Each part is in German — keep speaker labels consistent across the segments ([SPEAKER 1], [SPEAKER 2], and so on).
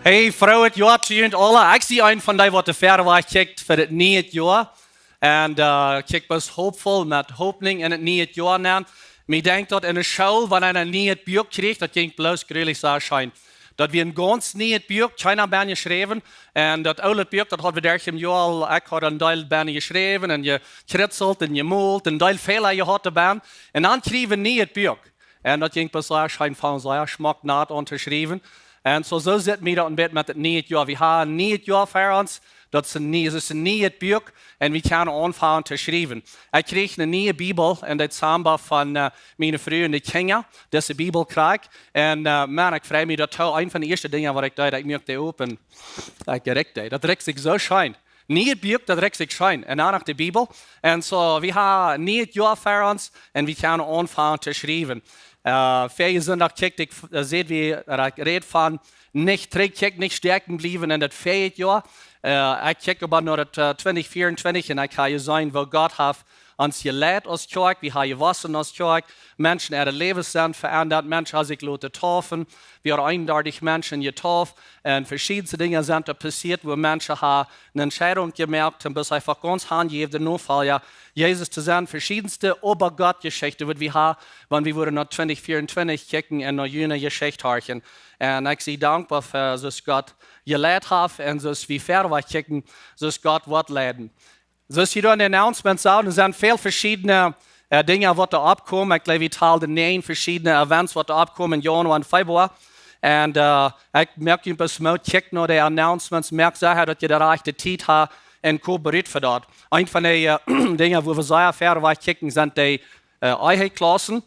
[SPEAKER 1] Hey, vrouw het jaar te jullie alle. Ik zie een van die wat de verre weg kijkt voor het nieuwe jaar. En kijk was hoopvol met hoopning in het nieuwe jaar na. Maar ik denk dat in de school, wanneer een nieuw boek kreeg, dat ging bloos gruwelijk zo zijn. Dat we een ganz nieuw boek, China ben geschreven. En dat oude boek, dat hadden we 13 jaar al, ik had een deel ben geschreven. En je kritselt en je moelt, een deel veel je had ben. En dan kreeg we een nieuw boek. En dat ging pas zo zijn van zo'n smak na het onderschreven. En zo zit mij dat een beetje met het nieuwe jaar. We hebben een nieuw jaar voor ons. Dat is een nieuw boek en we kunnen aanvangen te schrijven. Ik kreeg een nieuwe Bijbel en dat samen van mijn vrouw en de kinderen. Deze Bijbel krijg en man, ik vraag me dat een van de eerste dingen wat ik deed, ik maakte die open. Ik direct deed. Dat rekt zich zo schijn. Nieuw boek, dat rekt zich schijn. En dan nog de Bijbel. En zo, we hebben een nieuw jaar voor ons en we kunnen aanvangen te schrijven. Vorige zondag zit we red van niet terug, niet sterken blijven in het vorige jaar. Ik kijk aber naar het 2024 en ik ga je zijn waar God heeft ons geleid als kerk. We hebben gewassen als kerk. Mensen in het leven zijn veranderd. Mensen hebben zich laten taufen. We hebben 31 mensen getauft. En verschillende dingen zijn er passiert, waar mensen hebben een Entscheidung gemerkt en bis einfach ganz handgegeven Notfall. Ja, Jezus te zijn, verschiedenste over God-Geschichten, wat we hebben, wanneer we naar 2024 kijken en naar jene Geschichte harken. En ik zie dankbaar voor zoals God geleid heeft en zoals we verder kijken, zoals God wordt leiden. Zoals je dan de announcement zou, er zijn veel verschillende dingen wat er opkomen. Ik geloof, we taalden 9 verschillende events wat er opkomen in januari en februari. En ik merk je pas mal, kijk naar de announcements, merk zeggen dat je de rechte tijd hebt en co-bereid voor dat. Een van de dingen waar we zeer verder kijken zijn de eigen-klassen.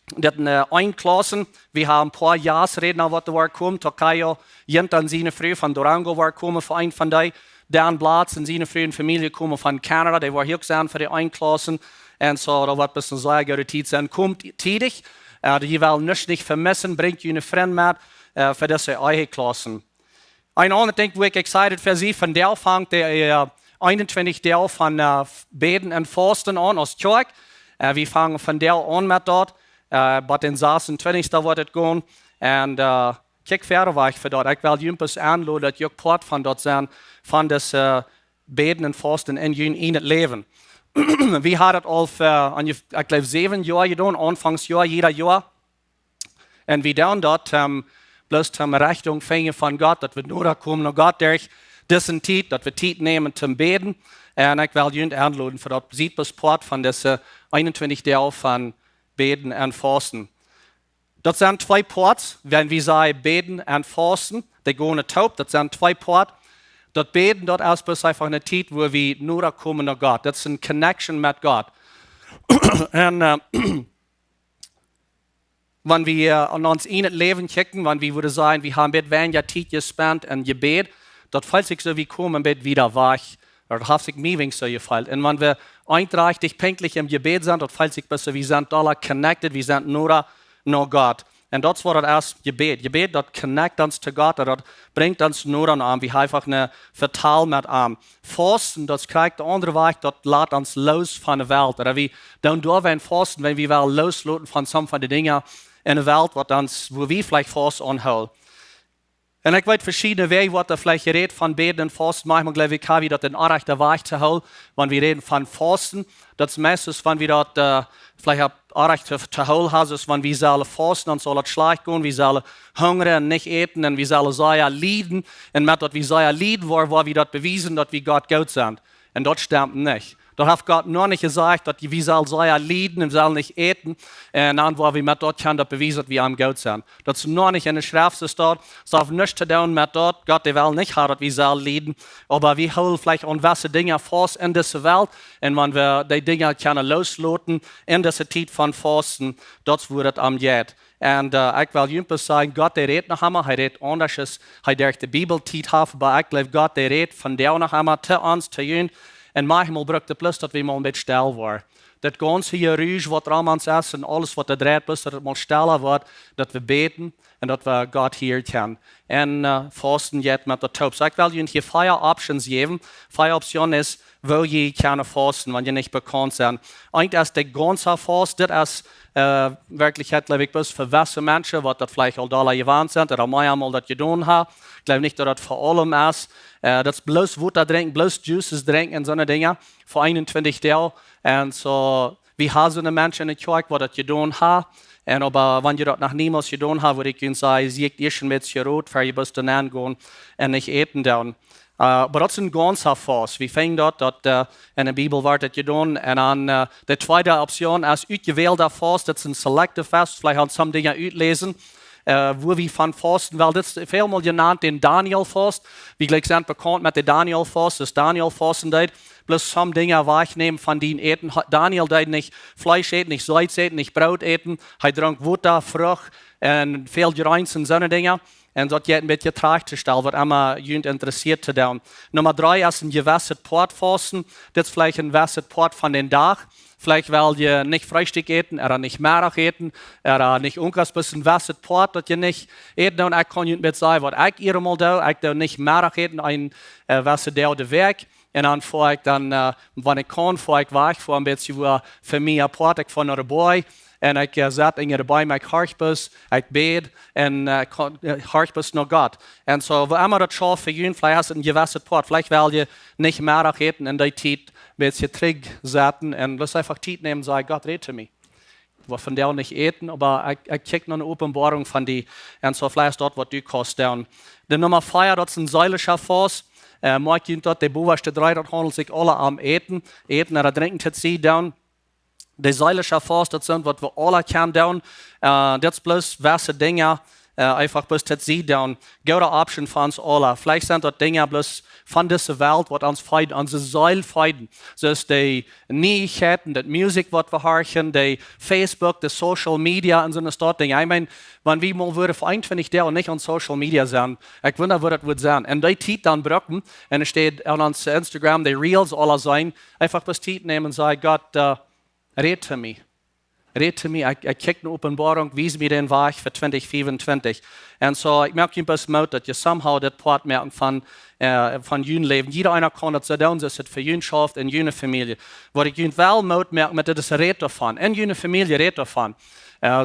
[SPEAKER 1] Dat een-klassen, we hebben een paar jaarsredenen wat er waar komen. Turkije, Jent en zijn vrouw van Durango waar komen voor een van die. Dan Blaats en zijn vrouw en familie komen van Canada, die waren heel zijn voor de een-klassen. En zo, dat wordt een zeer goede tijd zijn. Komt tijdig, je wil niets niet vermissen, brengt je een vriend met voor deze eigen-klassen. Een ander ding waar ik excited voor zie, van deel vangt de 21 deel van beden en vasten aan als kerk. We vangen van deel aan met dat. Maar in 26 wordt het gaan. En kijk verder weg voor dat. Ik wil jullie aanlopen dat je part van dat zijn, van deze beden en vasten in het leven. We hadden het al voor, ik geloof 7 jaar gedaan, aanvangsjaar, jeder jaar. En we doen dat, bloos ter richting vingen van God, dat we nodig komen naar God durch deze tijd, dat we tijd nemen te beden. En ik wil jullie aanlopen voor dat. Ziet pas part van deze 21 deel van beden en vasten. Dat zijn 2 parts, wenn we zeggen beden en vasten. De gaan taub, dat zijn 2 parts. Dat beden, dat is pas einfach een tijd waar we nodig komen naar God. Dat is een connection met God. En wanneer we aan ons in het leven kijken, wanneer we willen zeggen, we hebben met weinig tijd gespendet en gebed, dat valt zich zo, we komen met wieder weg. Dat heeft zich mij zo gefallen. En wanneer we eindreichtig pünktlich im Gebet zijn, dat valt zich besser, we zijn alle connected, we zijn nodig naar God. En dat is wat het is, gebed. Gebed, dat connect ons to God, dat brengt ons nodig aan. We hebben een vertaal met aan. Fasten, dat krijgt de andere weg, dat laat ons los van de wereld. Dat we dan door wij fasten, wenn we wel loslaten van sommige van de dingen in de wereld, wat ons, wo we vielleicht vast aanhouden. En ik weet verschillende wegen, wat er vielleicht geredet van beden en fasten. Manchmal geloof ik, hebben we dat in aardig weg te houden, wanneer we reden van fasten. Dat is meestens, wanneer we dat vielleicht aardig te houden hebben, dus wanneer we zullen fasten, dan zal het slecht gaan. We zullen hungeren en niet eten en we zullen zeer lijden. En met dat we zeer lijden worden, waar we dat bewijzen dat we God goed zijn. En dat stemt niet. Dat heeft God nog niet gezegd, dat we zullen zeer lijden en we zullen niet eten. En dan waar we met dat kunnen dat bewijzen dat we aan goed zijn. Dat is nog niet in de schrift staat. Het heeft niets te doen met dat. God wil niet hebben dat we zullen lijden. Maar we houden vielleicht aan welke dingen vast in deze wereld. En wanneer we die dingen kunnen loslaten in deze tijd van vasten, dat is waar het om gaat. En ik wil jullie zeggen, God die redt nog eenmaal, hij redt anders als hij durch de Bijbel tijd heeft. Maar ik geloof, God die redt van jou nog eenmaal te ons, te jullie. En manchmal braucht het plus dat we mal een beetje stil worden. das ganze Geräusch, was Ramans ist und alles, was da dreht, bis das mal stiller wird, dass wir beten und dass wir Gott hier kennen. Und fasten jetzt mit der Taub. So ich will Ihnen hier 4 Options geben. 4 Optionen ist, wo je kann fasten, wenn ihr nicht bekannt seid. Eigentlich ist der ganze Fast, das ist wirklich, glaube ich, bloß für gewisse Menschen, die das vielleicht auch da gewohnt sind, oder mehr einmal das getan haben. Ich glaube nicht, dass das vor allem ist. Das bloß Wasser trinken, bloß Juices trinken und so eine Dinge. Für 21 Tage. Und so, wir haben so eine Menschen in der Kirche, die das getan haben. Und aber wenn ihr das noch niemals getan habt, würde ich Ihnen sagen, siegt ihr schon mit rot, für ihr müsst dann angehen und nicht eten dann. Aber das ist ein ganzer Fast. Wir finden dort, dass in der Bibel wird das getan. Und dann die zweite Option ist ausgewählter Fast. Das ist ein Selective Fast. Vielleicht haben some Dinge auslesen, wo wir von Fasten, weil das ist vielmal genannt den Daniel-Fast. Wie gleich sind bekannt mit dem Daniel-Fast, das Daniel-Fasten dort. Bloß some Dinge wahrnehmen von den Eten. Daniel dort nicht Fleisch eten, nicht Salz eten, nicht Brot eten. Er trank Wasser, Frucht und viel Greins und so eine Dinge. Und dat je een beetje traag te stellen, wat immer jemand interessiert te doen. Nummer 3 ist ein gewässert Portfasten. Das ist vielleicht ein gewässert Port von den Tag. Vielleicht weil ihr nicht Frühstück eten, oder nicht Mittag eten, oder nicht irgendwas bis ein gewässert Port, das ihr nicht eten. Und ich kann mit sagen, was ich hier mal da, ich nicht Mittag eten, ein gewässert der de Werk. Und dann fahre ich dann, wenn ich kann, fahre ich weg, fahre ein bisschen für mich ein Port, ich fahre nach dabei. En ik zat in erbij met hartbus, ik bid en hartbus naar God. En zo, we immer dat schaf voor jullie, vielleicht hast du een gewässert Port, vielleicht will je nicht mehr eten in die Zeit, ein bisschen zurücksetzen und lass einfach Zeit nehmen und sagen, Gott, rede mich. Wir von der nicht eten, aber ich kriege noch eine Offenbarung von die. Und so vielleicht dort, was du kostet. Die Nummer 4, das ist ein säulischer Fast. Mag ich dort, die bovenste 3, das handelt sich alle am Eten oder trinken zu ziehen. Die säulische Fast, das sind, was wir alle können tun. Das ist bloß gewisse Dinge, einfach bloß das sie tun. Gute Option für uns alle. Vielleicht sind das Dinge bloß von dieser Welt, was uns feiden, unsere Seele feiden. So ist die Neuigkeiten, die Musik, was wir hören, die Facebook, die Social Media und so eine Dinge. Ich meine, wenn wir mal würden, wenn ich der und nicht on Social Media sein, ich wundere, wo das wird sein. Und die Zeit dann brücken, und es steht auf uns Instagram, die Reels alle sein, einfach bloß Zeit nehmen und sagen, Gott, red für mich. Red für mich. Ich kriege eine Offenbarung, wies mir den Weg für 2024. Und so, ich merke ein bisschen Mut, dass ihr somehow das Part merken von jungen Leben. Jeder einer kann das so tun, das ist für Jüngschaft in jünger Familie. Wo ich jungen wel Mut merke, das ist red davon. In jünger Familie red davon.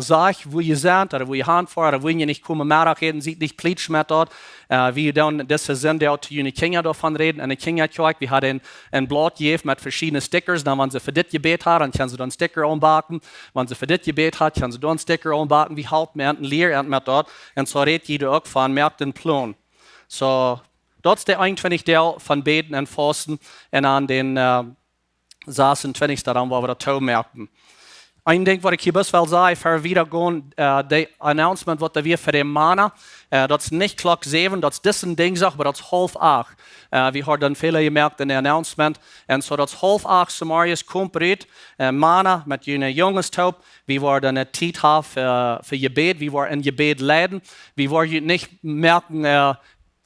[SPEAKER 1] Sag, wo ihr seid, oder wo ihr hinfahrt, oder wo ihr nicht kommen, mehr reden, sieht nicht plitsch mit dort. Wie dann, das sind ja auch die jungen Kinder davon reden. Eine Kinderkirche, wir hatten ein Blatt gegeben mit verschiedenen Stickers. Dann, wenn sie für das Gebet hat, dann können sie dann einen Sticker anbacken. Wenn sie für das Gebet hat, können sie dann einen Sticker anbacken. Wie halt wir ein Lehr mit dort. Und so redet jeder auch von, merkt den Plan. So, das ist der 21. Teil von Beten und Fasten. Und an den 26. daran, wo wir das Tau merken. Ein Ding, was ich hier will sagen, für wiedergehen, das Announcement, was wir für den Mana, das ist nicht Klock 7, das ist ein Ding, aber das ist 7:30. Wir haben dann viele gemerkt in dem Announcement. Und so, das ist 7:30, Samarias kommt Mana mit einer junges Taub. Wir werden eine Zeit haben für Gebet, wir werden in Gebet leiden. Wir werden nicht merken,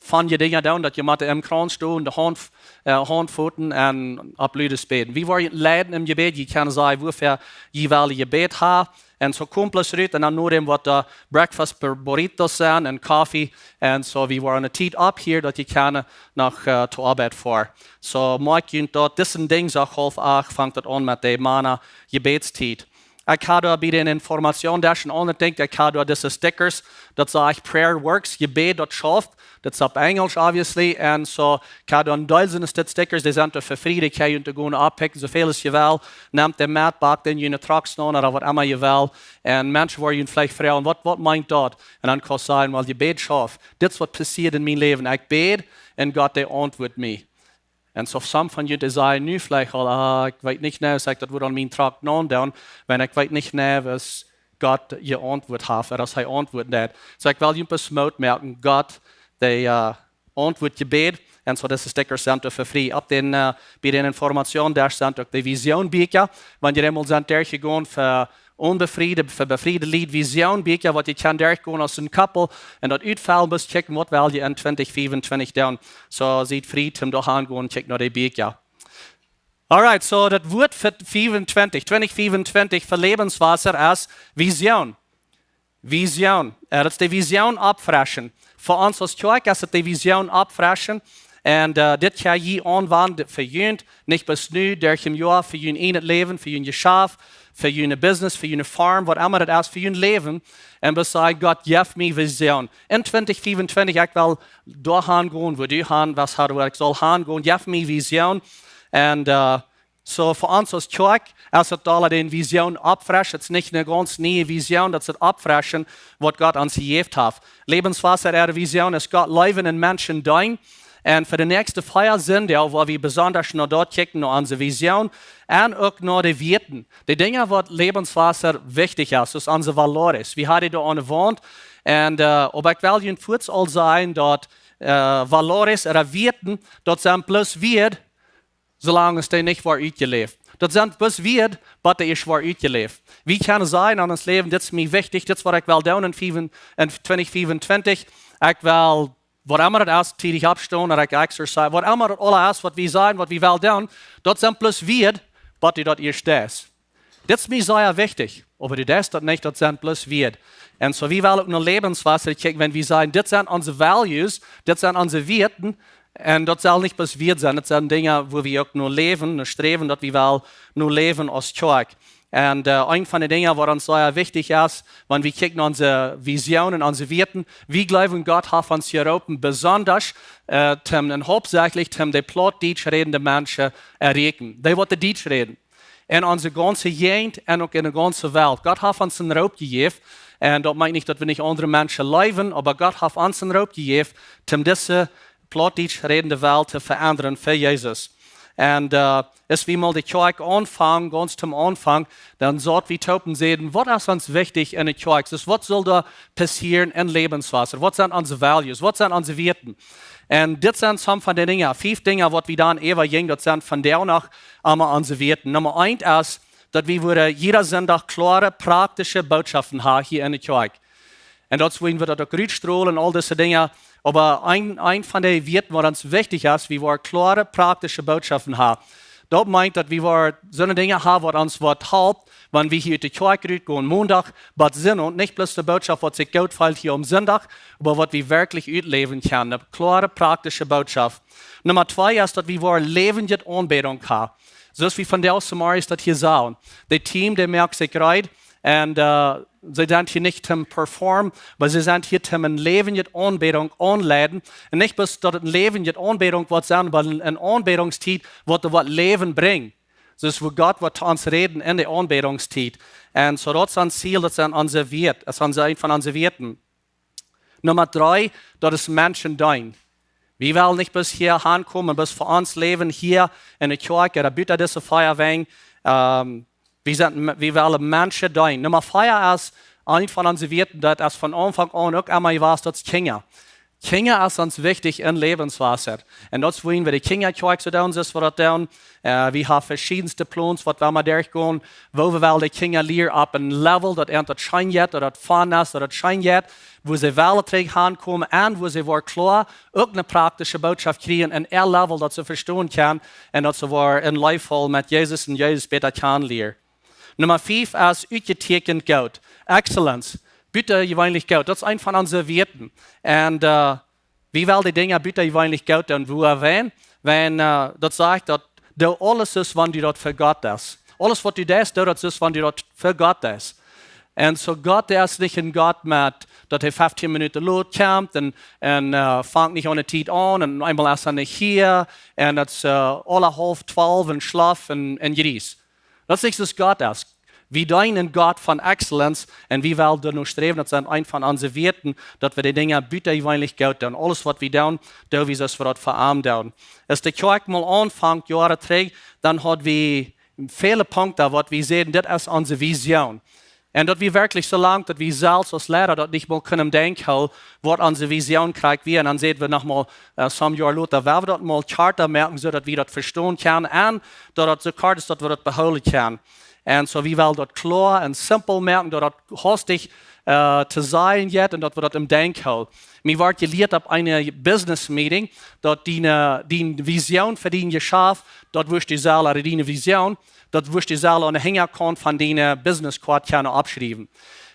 [SPEAKER 1] von je dingen doen dat je met im kraan stoot, de handvoeten en op luides beden. Wie worden leiden im Gebet, je kan zeggen hoeveel je wel je gebed hebt. En zo komt het eruit en dan noemen wat de breakfast burritos zijn en koffie. En zo we worden een tijd op hier dat je kan nog te arbeid voor. Zo maak je dat, dit is een ding, zo 7:30 vangt het aan met de mana gebedstijd. Ik had daar bij de informatie, daar is een ander ding, ik had daar deze stickers, dat zegt prayer works, gebed dat schaft, dat is op Engels obviously, en zo, ik had daar een duizenden stickers, die zijn er voor vrij, die kan je gewoon oppikken, zoveel als je wil, neemt de maat, bakt in je truck staan, of wat immer je wil, en mensen worden je vielleicht vragen, wat meint dat? En dan kan je zeggen, wel, je bed schaft, dit is wat passiert in mijn leven, ik bed, en God, die antwoordt mij. En so some van jullie zeggen nu vielleicht al, ik weet niet nou, zeg dat wordt aan mijn truck doen, wenn ik weet niet nou, was God je antwoord heeft, als hij antwoord net. So ik wil je besmoot merken, God, die antwoord je bed, en so deze stickers zijn er voor vrij. Op den, bij de informatie, daar zijn ook de vision bijken, wanneer je eenmaal zijn teruggegaan voor onbefriede, voor befriede lied, vision bijken, wat je kan teruggaan als een koppel, en dat uitval moest checken, wat wil je in 2025 doen. So ziet vrij om daar aan gaan, check naar de bijken. Alright, so das Wort für 2024 für Lebenswasser ist Vision. Vision. Dat is de vision opfressen. Voor ons als kerk is het de vision opfressen. En dit ga je aanwenden voor jullie. Niet pas nu, 13 jaar, voor jullie in het leven, voor jullie geschäft, voor jullie business, voor jullie farm, wat immer het is, voor jullie leven. En besluit, God, geef me vision. In 2024, ik wil doorgaan gaan, waar u gaan, was hadden ik zal gaan gaan, geef me vision. En so voor ons als kerk is het alle den vision opfressen. Het is niet een ganz nieuwe vision, dat is het opfressen wat God ons gegeven heeft. Lebenswasser, er vision is God leven in mensen doen. En voor de nächste 4 Sunday, waar we besonders naar dort kijken, naar onze vision en ook naar de weten. De dingen wat Lebenswasser wichtig is, dus onze valores. We hadden daar onderwoond. En op ik wil je voets al zijn dat valores er weten, dat zijn plus weer, zolang es niet wordt uitgeleefd. Dat zijn plus weer, wat er is wordt uitgeleefd. Wie kan zijn aan ons leven, dit is mij wichtig, dit is wat ik wil doen in 2024. Ik wil, wat immer het is, tidig opstaan, dat ik exercise, wat immer het alle is, wat we zijn, wat we willen doen, dat zijn plus weer, wat er dat eerst is. Dit is mij zeer wichtig. Aber du dat niet, dat zijn plus weer. En zo, we willen ook naar Lebenswasser kijken, wenn we zijn, dit zijn onze values, dit zijn onze weten. En dat zal niet pas weer zijn. Dat zijn dingen waar we ook naar leven, naar streven, dat we wel naar leven als kerk. En een van de dingen wat ons zeer wichtig is, wanneer we kijken naar onze visioen en onze weten, we geloven God heeft ons geroepen, besonders en hauptsächlich de plattdeutsch redende mensen erreichen. Die wat de Duits reden. In onze ganze gegend en ook in de ganze wereld. God heeft ons een roep gegeven. En dat meint niet dat we niet andere mensen leven, maar God heeft ons een roep gegeven om deze plattdeutsch redende Welt te veranderen voor Jezus. En als we mal de kerk aanvangen, ganz zum Anfang, dann sollten wir topen sehen, was ist uns wichtig in der kerk? Dus wat soll da passieren in Lebenswasser? Was sind unsere values? Was sind unsere Werten? En dit zijn some van de dingen, 5 dingen wat we dan evalueren, dat zijn van der nach allemaal onze Werten. Nummer 1 is dat we worden jeder zondag klare, praktische boodschappen hebben hier in de kerk. En dat willen we dat ook uitstralen en al deze dingen. Aber ein von den Werten, was uns wichtig ist, wie wir klare, praktische Botschaften haben. Das meint, dass wir so Dinge haben, was uns helfen, wenn wir hier in die Kirche gehen, Montag, was Sinn und nicht bloß die Botschaft, was sich gut fällt hier am Sonntag, aber was wir wirklich ausleben können. Eine klare, praktische Botschaft. Nummer 2 ist, dass wir lebende Anbetung haben. So wie von der Samaris das hier sagen. Das Team, der merkt sich rein und sie sind hier nicht zum Performen, aber sie sind hier zum eine lebende Anbetung anleiten. Und nicht bloß, dass eine lebende Anbetung wird sein, aber eine Anbetungszeit wird das Leben bringen. Das ist, wo Gott wird uns reden in der Anbetungszeit. Und so das ist ein Ziel, das ist unser Wert, das ist ein von unseren Werten. Nummer 3, das ist Menschen dienen. Wir wollen nicht bis hier ankommen, bis für uns leben hier in der Kirche, oder bitte diese Feierweg. Wir wollen Menschen dienen. Nummer 4 ist, ein von unseren Werten, das ist von Anfang an auch immer was, das ist Kinder. Kinder ist uns wichtig in Lebenswasser. Und das wollen wir die Kinderkirche zu tun, das wir tun. Wir haben verschiedenste Pläne, was wir mal durchgehen, wo wir die Kinder lernen, ab ein Level, das entweder scheint jetzt, oder das fun ist, oder das scheint jetzt, wo sie weltweit ankommen und wo sie klar auch eine praktische Botschaft kriegen, in ein Level, das sie verstehen können, und dass sie in Life mit Jesus und Jesus besser kennenlernen. Nummer 5 ist uitgetekend Geld. Excellence. Bitte gewöhnlich Geld. Das ist ein von unseren Werten. Und wie will die Dinge bitte gewöhnlich Geld tun? Wo erwähnen? Wenn das sagt, dass du alles ist, wenn du dort für Gott ist. Alles, was du das ist, wenn du dort für Gott ist. Und so Gott, der ist nicht ein Gott mit, dass er 15 Minuten Lot kommt und fängt nicht ohne Zeit an und einmal ist er nicht hier und das ist alle 11:30 und Schlaf und Gries. Das ist nicht, was Gott ist. Wir dienen Gott von Exzellenz und wir wollen danach streben, das sind ein von unseren Werten, dass wir die Dinge bitte gewöhnlich Geld tun. Alles, was wir tun, tun wir das für das verarmt tun. Als die Kirche mal anfängt, Jahre trägt, dann hat wir viele Punkte, was wir sehen, das ist unsere Vision. Und dass wir wirklich so lange, dass wir selbst als Lehrer dort nicht mal können denken, was unsere Vision kriegt wir. Und dann sehen wir nochmal, some Jahre später, wenn wir dort mal Charter merken, so dass wir das verstehen können und dass das so klar ist, dass wir das behalten können. Und so wir wollen dort klar und simpel merken, dass das hastig zu sein jetzt und dort wird das im Denkhall. Mir war gelehrt ab einer Business Meeting, dort die Vision für die Geschäft, dort wirst die Saal die Vision, dort wirst die Saal eine Hängerkon von den Business Card abschreiben.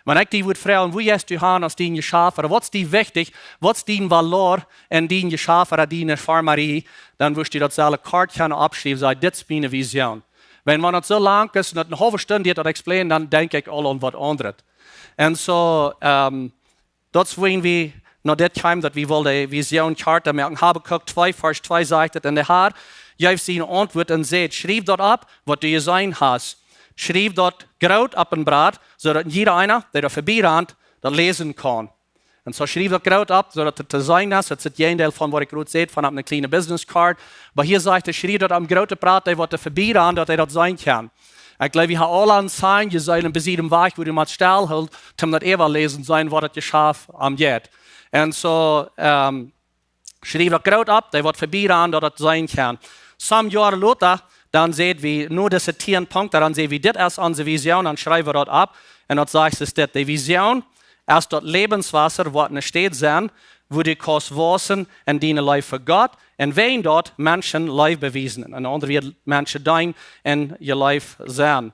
[SPEAKER 1] Wenn ich die würde fragen, wo ist du haben als die Geschäft, oder was ist die wichtig, was ist die Valor in die Geschäft oder die Farmerie, dann wirst du das Saal Card abschreiben, sagen, das ist meine Vision. Wenn man das so lang ist und eine halbe Stunde das explain, dann denke ich all an was anderes. Und so, das wollen wir nach dem Time, dass wir die Vision Karte merken, habe geguckt, 2 Vers 2 sagt in der Haar, ihr habt sie eine Antwort und seht, schreib dort ab, was du sein hast. Schreib dort groß ab und Brat, sodass jeder einer, der da vorbeirennt, das lesen kann. Und so schreib dort groß ab, sodass das sein ist, das ist ein Teil von, was ich gerade sehe, von einer kleinen Business Card. Aber hier sagt er, schreib dort am großen Brat, der was da vorbeirennt, dass er das sein kann. Ich glaube, wir haben alle ein Zeichen, ihr seid in diesem Weg, wo du mal still hält, um das ever lesen sein, was das geschafft am Jet. Und so, schreib das groß ab, der wird vorbeirennt, dass das sein kann. Some Jahre später, dann sehen wir nur diese 10 Punkte, dann sehen wir das als unsere Vision, dann schreiben wir dort ab. Und dort sagt es, die Vision ist dort Lebenswasser, was nicht steht, sein, wo die kannst waschen und dienen Leib für Gott. Und wenn dort Menschen Leib bewiesen. Und andere wird Menschen dein in ihr Leib sein.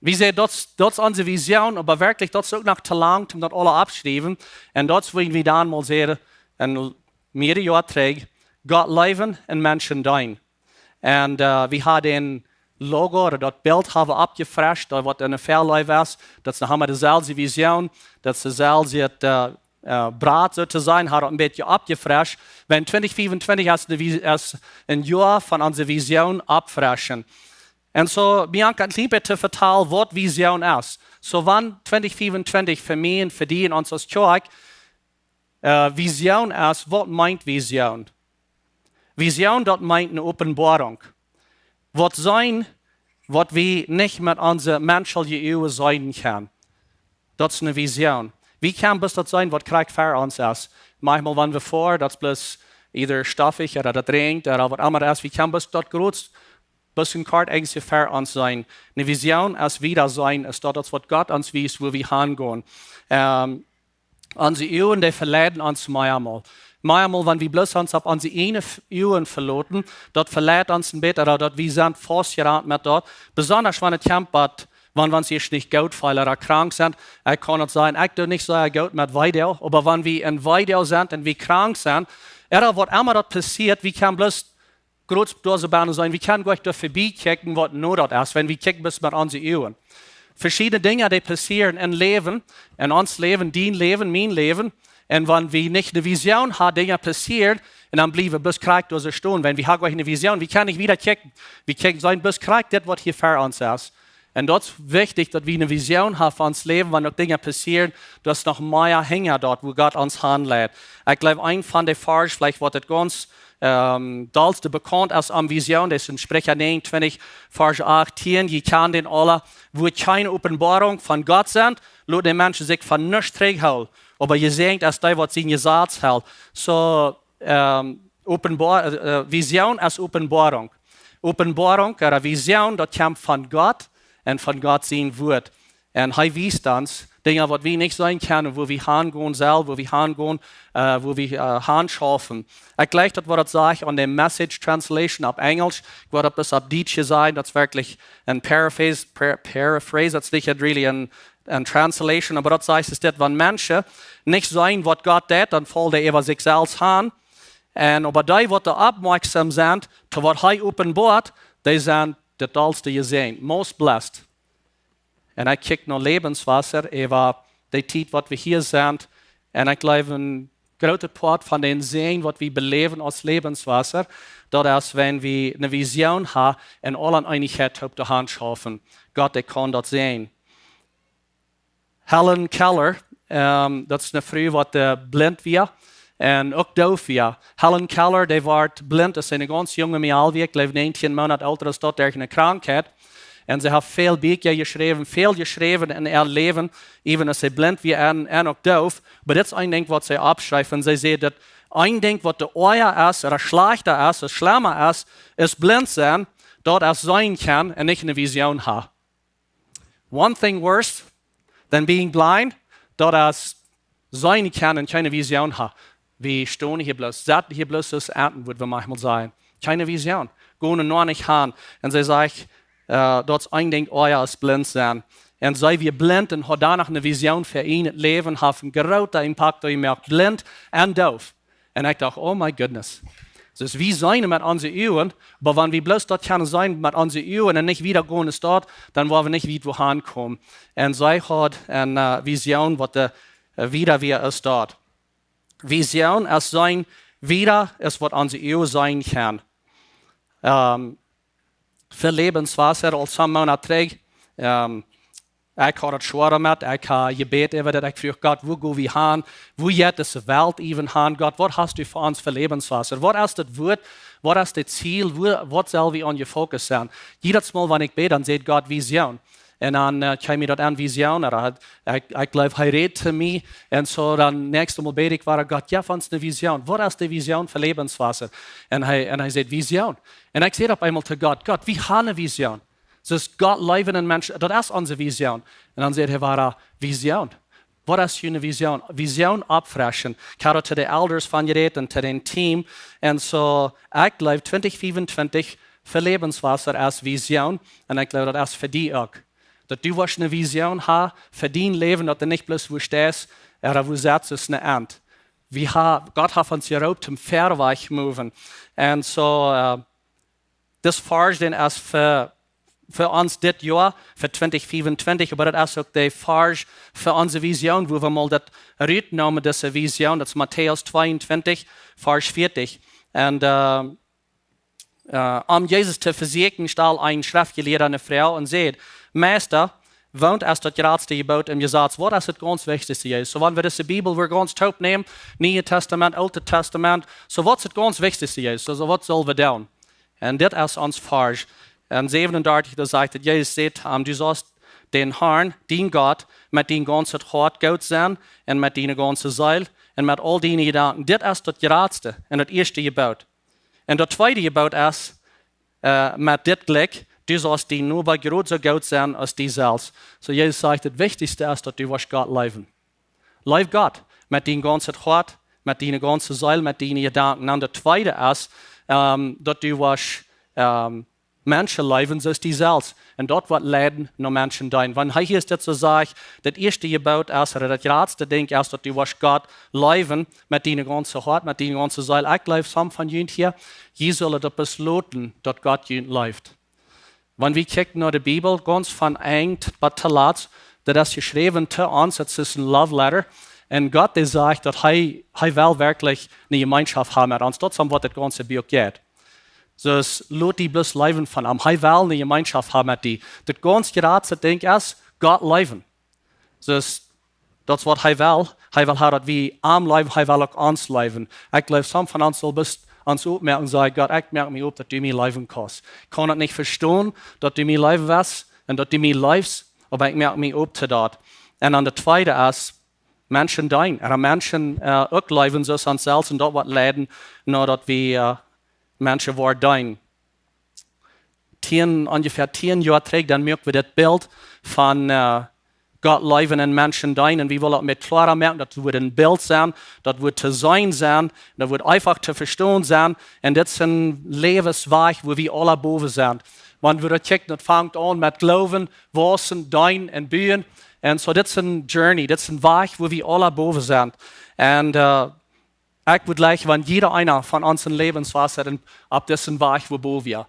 [SPEAKER 1] Wir sehen, das ist unsere Vision, aber wirklich, das ist auch noch zu lang, um das alle abzuschreiben. Und das wollen wir dann mal sehen, in mehreren Jahren trägt, Gott leben und Menschen dein. Und wir haben den Logo oder das Bild haben abgefresht, da wird eine Verleih ist. Das haben wir dieselbe Vision, das ist dieselbe Brat sozusagen, hat ein bisschen abgefresht. Wenn 2025 ist ein Jahr von unserer Vision abfreschen. Und so, Bianca, ich liebe zu vertellen, was Vision ist. So, wann 2025 für mich und für die in unserer Kirche Vision ist, was meint Vision? Vision, das meint eine Offenbarung. Was sein, was wir nicht mit unserer menschlichen Augen sein können. Das ist eine Vision. Wie kann das sein, was Krieg für uns ist? Manchmal, wenn wir vor, das bloß either stoffig oder das regnet oder was immer ist, wie kann das dort groß, bisschen kort eigentlich für uns sein? Eine Vision als Wiedersein ist das, was Gott uns wies, wo wir hingehen. Unsere Augen, die verleiten uns manchmal. Manchmal, wenn wir bloß uns auf unsere Augen verloren, das verleiht uns ein bisschen, oder wir sind festgerannt mit dort. Besonders wenn es kommt, wenn sie nicht gut fallen oder krank sind. Ich kann nicht sagen, ich tue nicht so gut mit Weidel, aber wenn wir in Weidel sind und wir krank sind, oder was immer das passiert, wir können bloß groß sein, wir können gleich da vorbeikicken, was nur das ist, wenn wir kicken bis mit unseren Augen. Verschiedene Dinge, die passieren im Leben, in uns Leben, dein Leben, mein Leben. Und wenn wir nicht eine Vision haben, Dinge passieren, und dann bleiben wir bis Krieg durch die Stunde. Wenn wir haben eine Vision, wir können nicht wieder kicken. Wir kicken sein bis Krieg, das was hier für uns ist. Und das ist wichtig, dass wir eine Vision haben für uns Leben, wenn noch Dinge passieren, dass noch mehr hängen dort, wo Gott uns handelt. Ich glaube, ein von den Farben, vielleicht wird das ganz dollste bekannt als eine Vision, das ist in Sprecher 29, Vers 18, je kann den alle, wo keine Offenbarung von Gott sind, lassen die Menschen sich von nichts trägen. Aber ihr seht, dass das, was sie gesagt haben. So, Vision als Offenbarung. Offenbarung oder Vision, das kommt von Gott und von Gott sein Wort. Und er weist uns Dinge, was wir nicht sein können, wo wir hingehen selber, wo wir hingehen, wo wir hinschaffen. Ich gleich das, was das sagt, an der Message Translation auf Englisch, ich werde das auf Deutsch sagen, das ist wirklich ein Paraphrase, das ist nicht really ein Translation, aber das heißt, dass wenn Menschen nicht sein, was Gott tut, dann fallen die über sich selbst an. Und aber die, die aufmerksam sind, zu was er offenbart, die sind das Tollste gesehen, most blessed. Und ich kicke noch Lebenswasser über die Zeit, was wir hier sind. Und ich glaube, ein großer Part von den Seen, was wir beleben als Lebenswasser, das ist, wenn wir eine Vision haben und alle Einigkeit auf der Hand schaffen. Gott, der kann das sehen. Helen Keller, das ist eine Frau, die blind war und auch doof war. Helen Keller, die war blind, das ist eine ganz junge Mädchen, ich glaube 19 Monate älter als dort durch eine Krankheit. Und sie hat viel Bücher geschrieben, viel geschrieben in ihr Leben, even als sie blind war und auch doof. Aber das ist ein Ding, was sie abschreibt. Und sie sagt, dass ein Ding, was der Euer ist, oder schlechter ist, oder schlimmer ist blind sein, dort es sein kann und nicht eine Vision haben. One thing worse than being blind, dort als sein kann und keine Vision hat. Wir stehen hier bloß, satt hier bloß das Ernten, würde wir manchmal sagen. Keine Vision. Gehen nur nicht hin. Und sie sagt, dort ein Ding, euer ist blind sein. Und sei wir blind und hat danach eine Vision für ihn, das Leben, haben großer Impact, ich merke blind und doof. Und ich dachte, oh my goodness. Dus wie zijn met onze eeuwen, aber wenn wir bloß dort können sein mit unseren Eeuwen und nicht wieder gehen ist dort, dann wollen wir nicht wieder hinkommen. Und sie hat eine Vision, was wieder wir ist dort. Vision ist sein, wieder ist, was unsere Eeuwen sein kann. Für Lebenswasser, als Monat trägt, ich had het schwer met, ik heb gebeten over dat. Ik vroeg God, wo gaan we heen? Wo gaat deze wereld even heen? God, wat hast du für uns für Lebenswasser? Wat is het woord? Wat is het ziel? Wat zal we aan je focus zijn? Jedes Mal, wenn ich bete, dann sagt Gott Vision. Und dann kam mir dort an Vision. Ich glaube, er redet zu mir. Und so dann nächstes Mal bete ich, war Gott, ja, fand's eine Vision. Was ist die Vision für Lebenswasser? Und er sagt, Vision. Und ich sage auf einmal zu Gott, Gott, wie haben eine Vision? Dus God leven in mensen, dat is onze vision. En dan zegt hij, waar vision? Wat is je vision? Vision opfrischen. Ik had het de elders van geredet en te een team. En zo, ik geloof 2025 voor levenswasser als vision. En ik geloof dat is voor die ook. Dat du was een vision ha, voor die leven, dat er niet bloß wo stehst, wo zet is een eind. God heeft ons geroepen om verweg moven. En zo, das Farge is für uns dit Jahr, für 2025, aber das ist auch die Farge für unsere Vision, wo wir mal das rausnehmen, diese Vision, das ist Matthäus 22, Vers 40. Und um Jesus zu versichern, stellt ein Schriftgelehrter eine Frau und sagt, Meister, wohnt erst das geradste Gebot im Gesetz, was ist das ganz Wichtigste, Jesus? So, wenn wir diese Bibel ganz taub nehmen, Neue Testament, Alte Testament, so was ist das ganz Wichtigste, Jesus? Also, was sollen wir tun? Und das ist uns Farge. Und 37, da sagt Jesus, du sollst den Herrn, den Gott, mit deinem ganzen Hart Gott sein und mit deiner ganzen Seele und mit all deinen Gedanken. Das ist das geradste und das erste Gebot. Und das zweite Gebot ist, mit dem Glück, du sollst den nur bei genauso Gott sein als dich selbst. So Jesus sagt, das Wichtigste ist, dass du Gott leben. Lebe Gott mit deinem ganzen Hart, mit deiner ganzen Seele, mit deinen Gedanken. Und das zweite ist, dass du Menschen leben, so ist die selbst. Und dort wird Leiden noch Menschen dein. Wenn hier ist das so sagt, das erste Gebot ist, oder das letzte Ding ist, dass du Gott leben mit deiner ganzen Hart, mit deiner ganzen Seele. Ich glaube, some von jünt hier, je sollen das beschlossen, dass Gott jünt lebt. Wenn wir kicken nach der Bibel, ganz von eng bis zuletzt, das ist geschrieben zu uns, das ist ein Love Letter. Und Gott, der sagt, dass er will wirklich eine Gemeinschaft haben mit uns. Das ist, was das ganze Buch geht. So es lässt die bloß leben von ihm. Er will eine Gemeinschaft haben mit dir. Das ganz geradste Ding ist, Gott leben. So das ist, was er will. Er will, dass wir am leben, er will auch uns leben. Ich glaube, some von uns soll bis ans aufmerken und sagen, Gott, ich merke mich auf, dass du mir leben kannst. Ich kann es nicht verstehen, dass du mir leben wirst und dass du mir lebst, aber ich merke mich auf zu dort. Und dann der zweite ist, Menschen dein. Menschen auch leben, so sind selbst und dort wird leiden, nur dass wir Menschen waren dein. Ungefähr 10 Jahre trägt, dann merken wir das Bild von Gott leben in Menschen dein. Und wir wollen auch mit klarer merken, das wird ein Bild sein, das wird zu sein sein, das wird einfach zu verstehen sein. Und das ist ein Lebensweg, wo wir alle boven sind. Wenn wir das checken, das fängt an mit Glauben, Wassen, Dein und Bühen. Und so, das ist ein Journey, das ist ein Weg, wo wir alle boven sind. Und ich würde gleich, wenn jeder einer von unseren Lebenswasser ab dessen Weg, wo wir.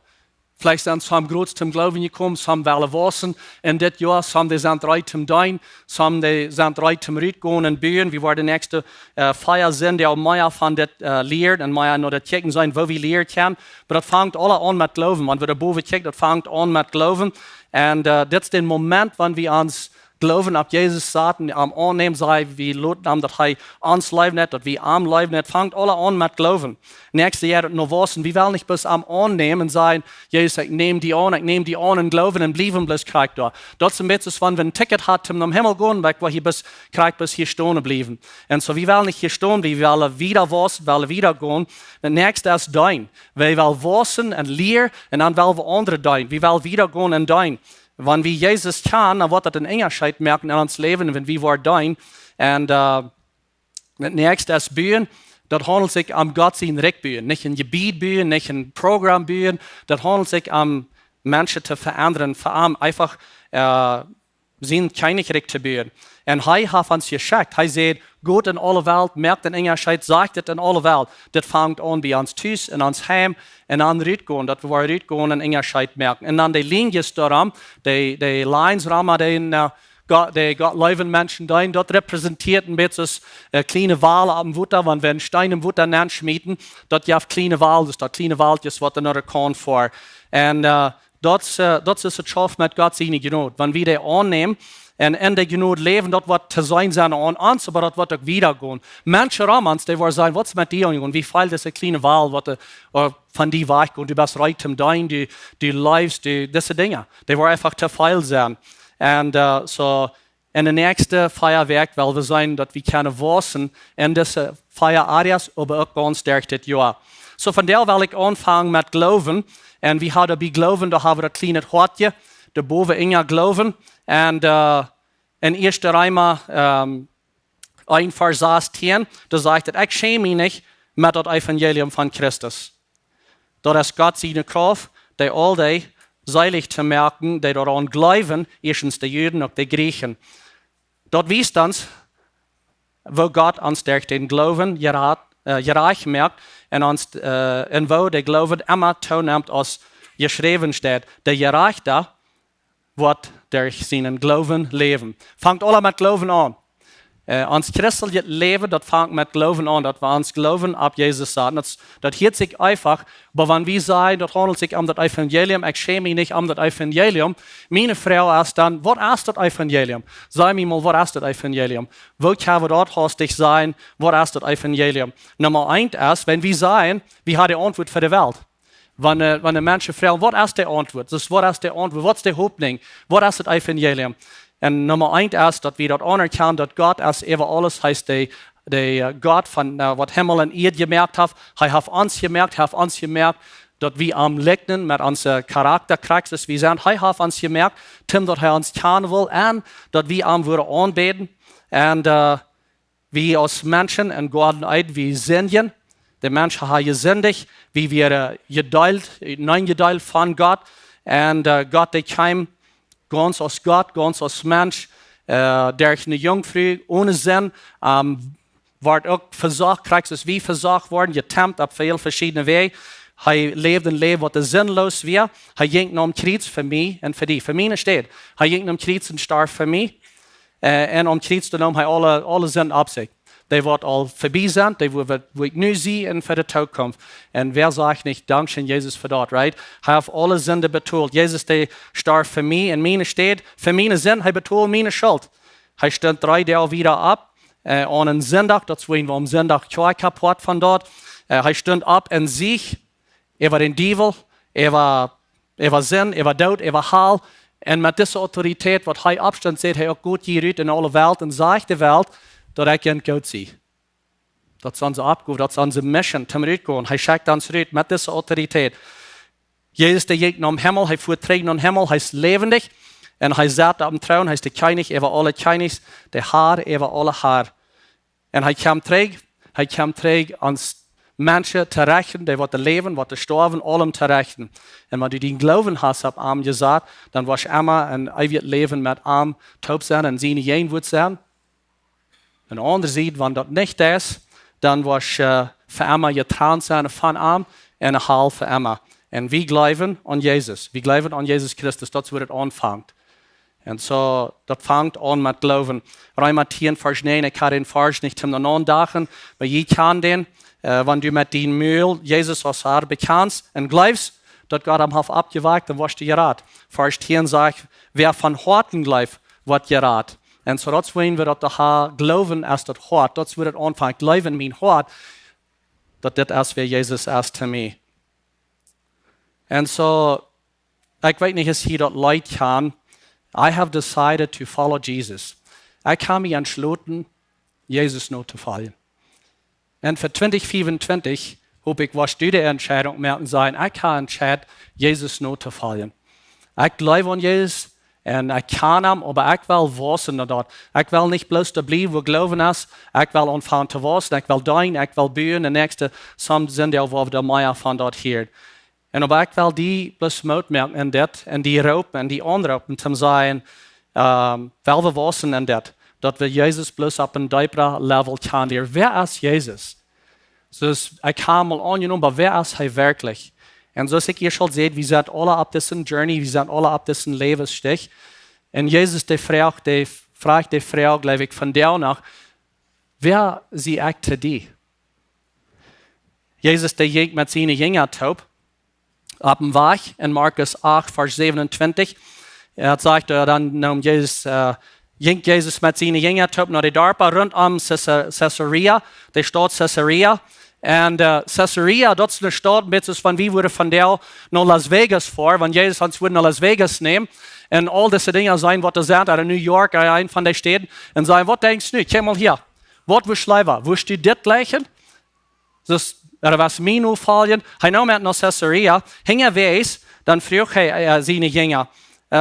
[SPEAKER 1] Vielleicht sind sie am größten Glauben gekommen, some wollen wissen in das Jahr, some sind bereit zum Dein, some sind bereit zum Rütgehen und Bühen. Wir werden nächste Feier sind, der auch mehr von das lehrt und mehr noch das checken sein, wo wir lehren können. Aber das fängt alle an mit Glauben. Wenn wir da boven checken, das fängt an mit Glauben. Und das ist der Moment, wenn wir uns Glauben ab Jesus sagten, am Annehmen sei, wie Lot nahm, dass er ans Leben hat, dass wir am Leben hat, fängt alle an mit Glauben. Nächstes Jahr noch wissen, wir wollen nicht bis am Annehmen sein, Jesus, ich nehme die an und Glauben und bleiben bis Krieg da. Das ist ein bisschen, wenn wir ein Ticket hatten, um Himmel gehen, weil wir hier bis Krieg bis hier stehen bleiben. Und so, wir wollen nicht hier stehen, wir wollen wieder wissen, wollen wieder gehen. Das nächste ist dein. Wir wollen wissen und lehren und dann wollen wir andere dein. Wir wollen wieder gehen und dein. wenn wir Jesus kennen, dann wird das einen Unterschied merken in uns Leben, wenn wir wollen. Und das nächste ist Bühnen. Das handelt sich um Gott sein Recht bühen. Nicht ein Gebiet bühen, nicht ein Programm bühen. Das handelt sich um Menschen zu verändern, vor allem einfach sein Königreich zu bühen. Und er hat uns geschickt. Er sagt, Gott in alle Welt, merkt den Unterschied, sagt es in alle Welt. Das fängt an bei uns Haus, in uns Heim, und dann rausgehen, dass wir rausgehen und einen Unterschied merken. Und dann die Linien daran, die Lines rahmen, die Gott leben Menschen da, dort repräsentiert ein bisschen kleine Wal am Wutter, wenn wir einen Stein im Wutter schmieden, dort ja kleine Wal, das kleine Wal, das wird dann kann vor. Und dort ist es Schaff mit Gott seine Gnade. Wenn wir die annehmen, und in der Gnade leben, dort wird zu sein an uns, aber dort wird auch wiedergehen. Manche Ramans, die wollen sagen, was ist mit dir? Und wie fällt das kleine Wahl, von dir weg und du bist reich im Dein, du lebst, diese Dinge. Die wollen einfach zu viel sein. Und so in der nächsten Feierwerk, weil wir sein, dass wir keine wissen, in diese Feierareas, aber auch ganz stark das Jahr. So von der will ich anfangen mit Glauben. Und wie hat bei Glauben, da haben wir ein kleines Hortje, da boven Inga Glauben. Und in 1. Römer 1, Vers 16, da sagt er, ich schäme mich nicht mit dem Evangelium von Christus. Das ist Gott seine Kraft, die all die seilig zu merken, die daran glauben, erstens die Juden und die Griechen. Dort wisst uns, wo Gott uns durch den Glauben gerecht merkt und wo der Glauben immer zunimmt, als geschrieben steht. Der Gerechte wird durch seinen Glauben leben. Fangt alle mit Glauben an. Uns christliches Leben, das fängt mit Glauben an, dass wir uns Glauben ab Jesus sagen. Das hört sich einfach, aber wenn wir sagen, das handelt sich um das Evangelium, ich schäme mich nicht um das Evangelium, meine Frau ist dann, was ist das Evangelium? Sag mir mal, was ist das Evangelium? Wo kann wir dort hastig sein, was ist das Evangelium? Nummer 1 ist, wenn wir sagen, wir haben die Antwort für die Welt. Wenn eine Mensch fragt, was ist die Antwort? Was ist die Antwort? Was ist die Hoffnung? Was ist das Evangelium? Und Nummer 1 ist, dass wir dort anerkennen, dass Gott ist über alles, heißt der Gott von was Himmel und Erde gemerkt hat. Er hat uns gemerkt, dass wir am Legnen mit unserem Charakter kriegst, wir sind. Er hat uns gemerkt, dass er uns kennen will und dass wir am würden anbeten. Und wir als Menschen in Gott ein, wir singen. Die Menschen haben gesündigt, wie wir geteilt von Gott. Und Gott, der kam ganz als Gott, ganz als Mensch, durch eine Jungfrau ohne Sinn, wird auch versagt, kriegst es wie versagt worden, getempt auf viele verschiedene Wege. Er lebt ein Leben, das sinnlos wäre. Er ging am Kreuz für mich und für dich. Für mich steht, er ging am Kreuz und starb für mich. Und am Kreuz genommen hat alle Sünden ab sich. Die wird all vorbei sein, die wird nur sehen für die Zukunft. Und wer sagt nicht, Dankeschön, Jesus, für dort, right? Er hat alle Sünden betont. Jesus, der starb für mich, in meine steht, für meine Sünden, er betont meine Schuld. Er stand 3 Tage wieder ab, an einem Sonntag, deswegen war am Sonntag kaputt von dort. Er stand ab in sich, war den Teufel, war Sinn, war Tod, war Hall. Und mit dieser Autorität, was er abstand sieht, er auch gut gerührt in alle Welt und sagt der Welt, dass er kein Gott sie. Das ist unsere Abgabe, das ist unsere Mission, zum Rückgehen. Er schickt uns rüber mit dieser Autorität. Jesus, der geht am Himmel, er fuhrt Trägen am Himmel, er ist lebendig. Und er sagt am Thron, er ist der König, er war alle Königs, der Herr, er war alle Herr. Und er kam träg, uns Menschen zu rächen, die werden leben, die sterben, allem zu rächen. Und wenn du den Glauben hast, ab ihm gesagt, dann wirst du immer ein ewiges Leben mit ihm taub sein und seine Jehen wird sein. Und der andere sieht, wenn das nicht ist, dann wirst du für immer getrennt sein von ihm und Heil für immer. Und wir glauben an Jesus. Wir glauben an Jesus Christus. Das wird anfangen. Und so, das fängt an mit Glauben. Römer 10, Vers 9, ich kann den Vers nicht zum Nachdachen, weil ich kann den, wenn du mit dem Müll Jesus als Herr bekennst und glaubst, dass Gott am Hof abgewagt, dann wirst du gerat. Vers 10 sagt, wer von Horten glaubt, wird gerat. Und so, das wollen wir, dass der Glauben ist das Hort. Das wird anfangen. Glauben mein Hort, dass das ist, wer Jesus ist zu mir. Und so, ich weiß nicht, was hier dort Leute kann. I have decided to follow Jesus. Ich kann mich entschlossen, Jesus nur zu folgen. Und für 2024 hoffe ich, was du die Entscheidung merken sein, ich kann entscheiden, Jesus nur zu folgen. Ich glaube an Jesus, En ik kan hem, maar ik wil wissen dat. Ik wil niet bloos te blijven, we geloven is. Ik wil ontvangen te wissen, ik wil dienen, ik wil buien. De nächste zondag waar we de Meier van dat hier. En ik wil die bloos merken in dit, en die roepen, en die aanroepen, te zeggen, wel we wissen in dit, dat we Jezus bloos op een dieper level kan leren. Wer is Jezus? Dus ik heb hem al aangenomen, maar wer is hij werkelijk? En zoals ik hier schon zei, we zijn alle op deze journey, we zijn alle op deze levensstich. En Jezus die vraagt die vraag, geloof ik, van jou nog, wer zie ik te die? Jezus die ging met zijn jünger op een weg in Markus 8, vers 27. Er zegt, dan nam ging Jezus met zijn jünger naar de dorpen rondom Caesarea, de stad Caesarea. En Caesarea, dat is een stad, beetje van wie worden van daar naar Las Vegas voor, want Jezus ons wilde naar Las Vegas nemen. En al deze dingen zijn wat er zijn, uit New York, een van de steden. En zeggen, wat denk je nu? Kijk maar hier. Wat wil je leven? Wil je dit leggen? Dus er was mijn opvallen. Hij nam het naar Caesarea, ging wees, dan vroeg hij zijn jünger.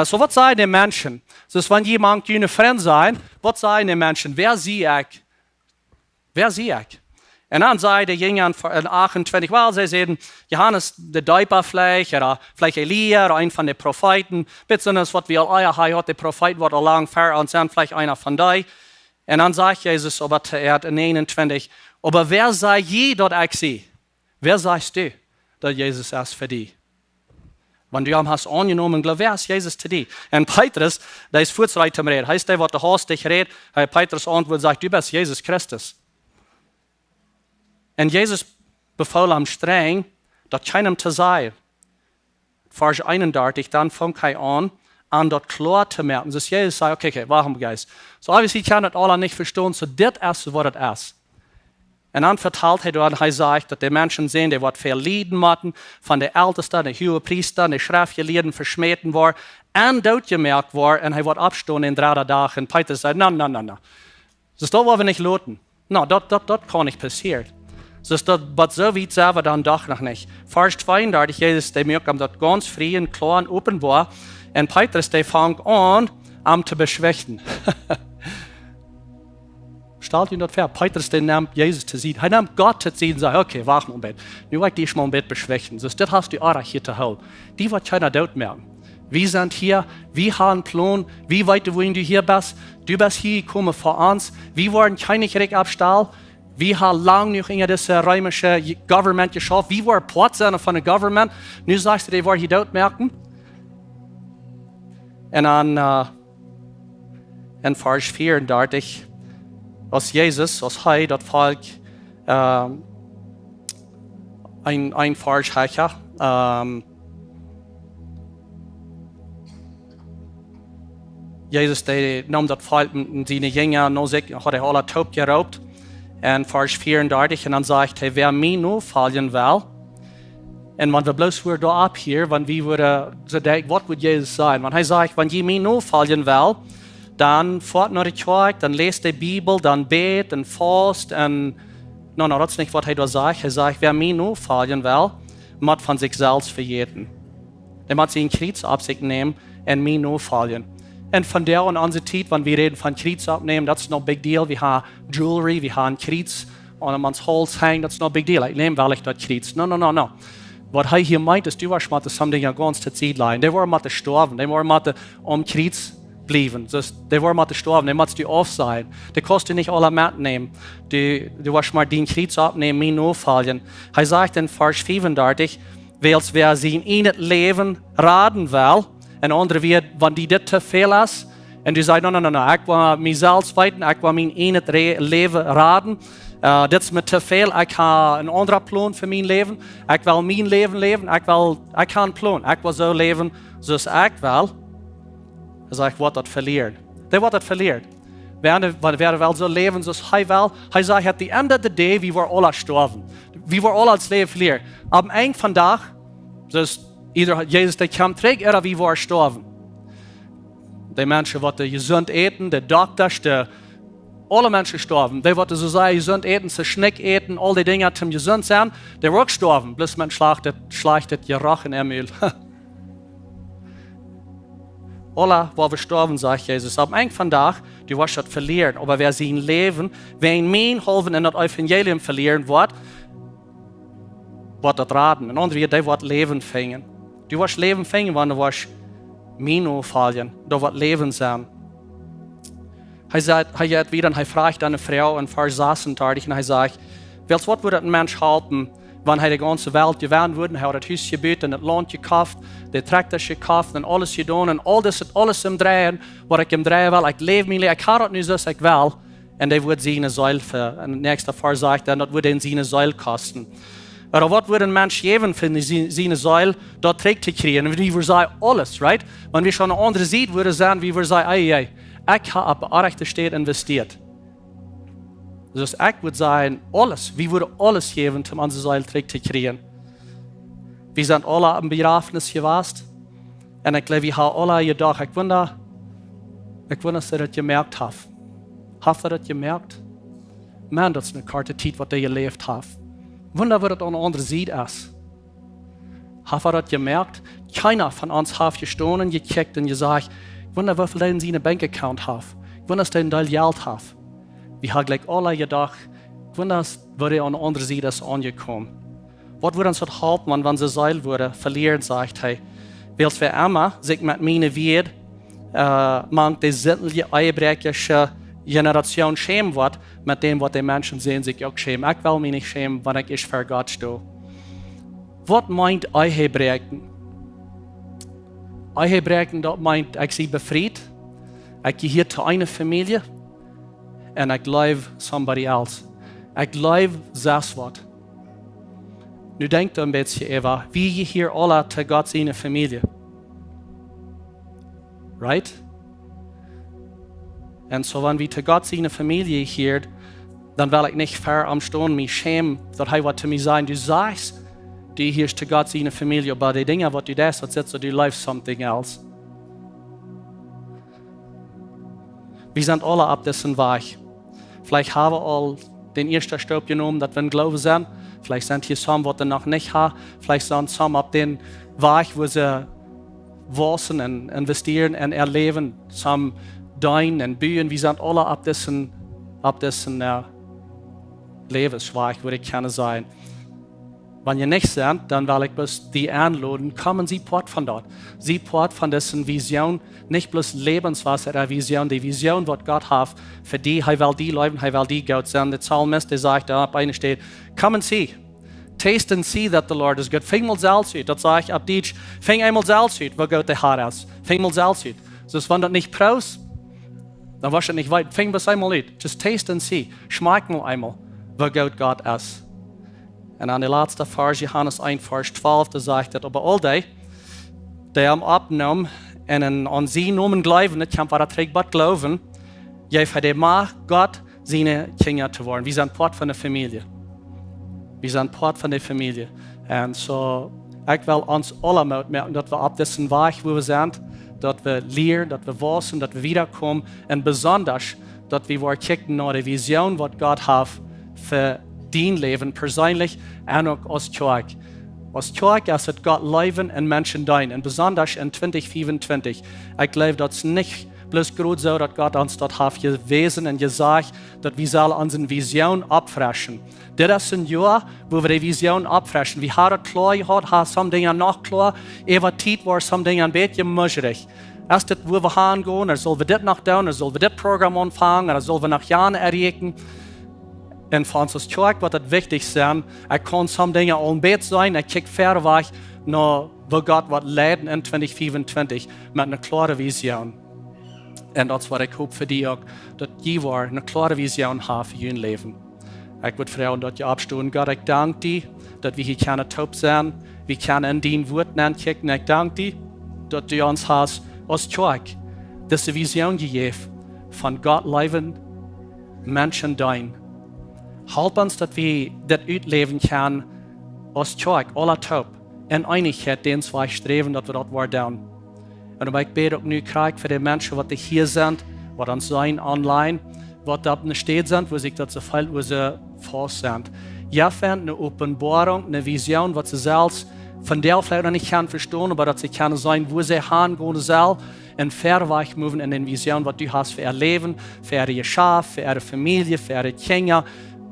[SPEAKER 1] So wat zijn de mensen? Dus wanneer iemand een vriend zijn, wat zijn de mensen? Wer zie ik? Wer zie ik? En dan zei de jünger in 28, wel, zij zeiden, Johannes de Dieper vielleicht, oder vielleicht Elia, oder een van de profeten, bisschen wat we al hij had, de profeet wordt al lang ver und zijn, vielleicht einer van die. En dan zegt Jezus, in 21, aber wer sei je dat ik zie? Wer sagst du, dat Jezus is voor die? Want du hast angenomen, geloof, wer is Jezus te die? En Petrus, der is voortschrijd te reden. Hij is der, wat de haastig redt. Petrus antwoord zegt, du bist Jezus Christus. En Jezus beval hem streng, dat keinem te zeggen. Vers 31, dan fängt hij aan dat klar te merken. Dus Jezus zei, okay, warum Geist? So obviously kan het alle nicht verstehen, so dit is wat het is. En dan vertelt hij dort, hij zegt, dat de mensen zijn die wat veel lijden moeten, van de ältesten, de hoge priester, de schriftgeleerden versmeten worden, en doodgemerkt worden, en hij wordt opstaan in 3 dagen. En Petrus zei, no. Dus dat willen we niet laten. No, dat kan niet passieren. Dus dat, wat zo weit zijn we dan doch nog niet. Vers 32, Jezus, die merkt hem dat ganz vrij en klar en openbaar. En Petrus, die fängt an, hem te beschwichtigen. Stellt ihn dort vor. Petrus, der nimmt Jesus zu sehen. Er nimmt Gott zu sehen und sagt, okay, warte mal ein bisschen. Nu will ich dich mal ein bisschen beschwächen. So, das hast du auch hier zu holen. Die wird keiner dort merken. Wir sind hier, wir haben einen Plan, wie weit wollen du hier bist. Du bist hier gekommen für uns. Wir wollen keine Krieg abstellen. Wir haben lange noch in das römische Government geschafft. Wir wollen Platz sein von der Government. Nu sagst du, die wollen hier dort merken. Und dann, in Vers 34, als Jezus, als hij dat volk een Vers had, Jezus nam dat volk met zijn jünger, nou had hij alle top geroopt. En Vers 34, en dan zegt hij, wer mij nu vallen wil. En want we bloos weer daar op hier, want we worden zo denken, wat moet Jezus zijn? Want hij zegt, wanneer je mij nu vallen wil, dan voort naar de kerk, dan leest de Bibel, dan beet en vast. En no, dat is niet wat hij daar zegt. Hij zegt, wer mij nu vallen wil, moet van zichzelf vergeten. Hij moet zijn kruis op zich nemen en mij nu vallen. En van daar aan onze tijd, wanneer we reden van kruis opnemen, dat is no big deal. We hebben jewelry, we hebben kruis aan ons hals hangen, dat is no big deal. Ik neem wel echt dat kruis. No. Wat hij hier meint, is, du was met sommige dingen ganz te tijd leiden. Die waren met sterven, die waren met om kruis blijven. Dus die waren met sterven, die moeten af zijn. Die kosten niet alle metnemen. Du was maar die kruis opnemen, mij nu vallen. Hij zegt in vers 35, wils wer zijn in het leven raden wil, en andere weer, wanneer die dit te veel is, en du zegt, no, ik wil mezelf weten, ik wil mijn in het leven raden. Dit is me te veel, ik ga een andere plan voor mijn leven. Ik wil mijn leven leven, ik ga een plan. Ik wil zo leven zoals ik wil. Hij zegt, wat dat verleert. Die wordt het verleerd. We wel zo leven zoals hij wil. Hij zegt, at the end of the day, we worden alle sterven. We worden alle het leven verleerd. Op een eind van de dag, dus ieder Jezus die komt terug, er we worden sterven. Die mensen wat gezond eten, de dokters, alle mensen sterven. Die wat zo zeggen, gezond eten, ze schnick eten, al die dingen die gezond zijn, die worden ook sterven. Plus men schlachtet je rach in Emil. alle, wo wir sterben, sagt Jesus, am Ende von Tag, du wirst das verlieren, aber wer sein Leben, wer in mein Holven in das Evangelium verlieren wird das raten. Und andere, die wird Leben fingen. Du wirst Leben fingen, wenn du wirst Mino fallen, du wirst Leben sein. Er hat wieder, und er fragt eine Frau in Vers 36, und er sagt, was würde ein Mensch halten, wenn er die ganze Welt gewähnt würde, er hat das Haus gebaut und das Land gekauft, der Traktor gekauft und alles getan und alles im Drehen, was ich im Drehen will, ich lebe mein Leben, ich kann das nicht so, ich will. Und er würde seine Säule für, und der nächste Vers sagt, das würde ihn seine Säule kosten. Oder was würde ein Mensch geben für seine Säule, dort trägt zu kriegen? Und wie wir sagen, alles, right? Wenn wir schon eine andere sieht, würde sagen, wie wir sagen, ich habe auf der rechten Stadt investiert. Dus ik würde sagen, alles. Wir würden alles geben, um unsere Säule zu kriegen. Wir sind alle am Begrafnis gewesen. Und ich glaube, wir haben alle gedacht, ich wundere, dass ihr das gemerkt habt. Habt ihr das gemerkt? Man, das ist eine Karte, was ihr gelebt habt. Wunder, was das an der anderen Seite ist. Habt ihr das gemerkt? Keiner von uns hat gestanden und gekickt und gesagt, ich wundere, wie viel sie in einem Bankaccount haben. Ich wundere, dass sie ein Geld haben. Wir haben gleich alle gedacht, was würde an der anderen Seite angekommen. Was würde uns das halten, wenn sie Seil würde verlieren, sagt er. Weil wir immer sich mit meinen Wert, man die sittliche, einbrecherische Generation schämen wird, mit dem, was die Menschen sehen, sich auch schämen. Ich will mich nicht schämen, wenn ich für Gott stehe. Was meint Einbrechen? Einbrechen, das meint, ich sie befreit, ich gehe hier zu einer Familie, and ik leef somebody else. Ik leef zelfs wat. Nu denkt een beetje Eva, wie je hier alle te God zijn familie. Right? En so wenn wir te God zijn familie hier, dann will ich nicht ver am Sturm mich schämen, dass er wat zu mir sagen, du sagst, die hier ist te God zijn familie, aber die Dinge, was du das, das ist so, du leifst something else. Wir sind alle ab dessen Weg. Vielleicht haben wir all den ersten Stopp genommen, dass wir glauben sind. Vielleicht sind hier some, die noch nicht haben. Vielleicht sind some ab den Weg, wo sie wachsen und investieren und erleben. Some dein und bühen. Wir sind alle ab dessen Lebensweg, würde ich gerne sein. Wenn ihr nicht seid, dann will ich bloß die einladen, kommen Sie fort von dort. Sie fort von dessen Vision, nicht bloß Lebenswasser, eine Vision, die Vision, was Gott hat, für die, er will die leben, er will die Gott sein. Der Psalmist, der sagt, da auf einer steht, kommen Sie, taste and see that the Lord is good. Fing mal selbst ut, das sage ich ab Deutsch, fing einmal selbst ut, wo Gott der Herr ist. Fing mal selbst ut. So, wenn das nicht brauchst, dann warst du nicht weit. Fing bis einmal ut. Just taste and see. Schmeck mal einmal, wo Gott ist. Und an der letzten Vers, Johannes 1, Vers 12, da sagt er, aber all die am abgenommen und an sie nomen glauben, nicht kann para trägt glauben, ja, für die Macht Gott seine Kinder zu werden. Wir sind Part von der Familie. Wir sind Part von der Familie. Und so, ich will uns alle merken, dass wir ab dessen Weg, wo wir sind, dass wir lernen, dass wir wachsen, dass wir wiederkommen und besonders, dass wir kicken nach der Vision, was Gott hat für dein Leben persönlich und auch als Kirche. Als Kirche ist es Gott leben und Menschen dienen. Und besonders in 2025. Ich glaube, das ist nicht bloß gut so, dass Gott uns dort hat gewesen und gesagt, dass wir sollen unsere Vision abfrischen. Das ist ein Jahr, wo wir die Vision abfrischen. Wir haben es klar gehabt, haben some Dinge noch klar. Evatit war some Dinge ein bisschen möglich. Erst das, wo wir hingehen, oder sollen wir das noch tun, oder sollen wir das Programm anfangen, oder sollen wir nach Jahren erreichen. Und für uns als Kirche wird es wichtig sein, kann some Dinge auch ein Bett sein, kickt fair weg, nach wo Gott wird leiten in 2025 mit einer klaren Vision. Und das war ich hoffe für die auch, dass die eine klare Vision haben für ihr Leben. Ich würde fragen, dass ihr abstehen. Gott, ich danke dir, dass wir hier keine Taub sind, wir können in dein Wort kicken. Ich danke dir, dass du uns hast als Kirche diese Vision gegeben von Gott leben, Menschen dienen. Help uns, dass wir das ausleben können, als Kirche, alle taub, in Einigkeit, den wir streben, dass wir dort werden. Und ich bete auch nun für die Menschen, die hier sind, die uns sein online, die da in der Stadt sind, wo sich das so viel, wo sie fast sind. Ja, eine Offenbarung, eine Vision, was sie selbst von der vielleicht noch nicht verstehen, aber dass sie können sein, wo sie hingehen sollen en verweg moven in den visioen wat du hast voor ihr Leben, voor ihr Schaf, voor ihre Familie, voor ihre Kinder,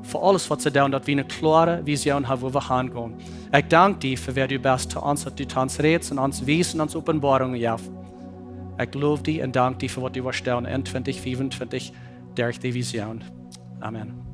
[SPEAKER 1] voor alles wat ze doen, dat we een klare visioen hebben waar we gaan gaan. Ik dank dir voor wer du bist te ons, dat du ons redest en ons wies en ons openbaringen geeft. Ik loof dir en dank dir voor wat du wirst doen in 2025 durch die visioen. Amen.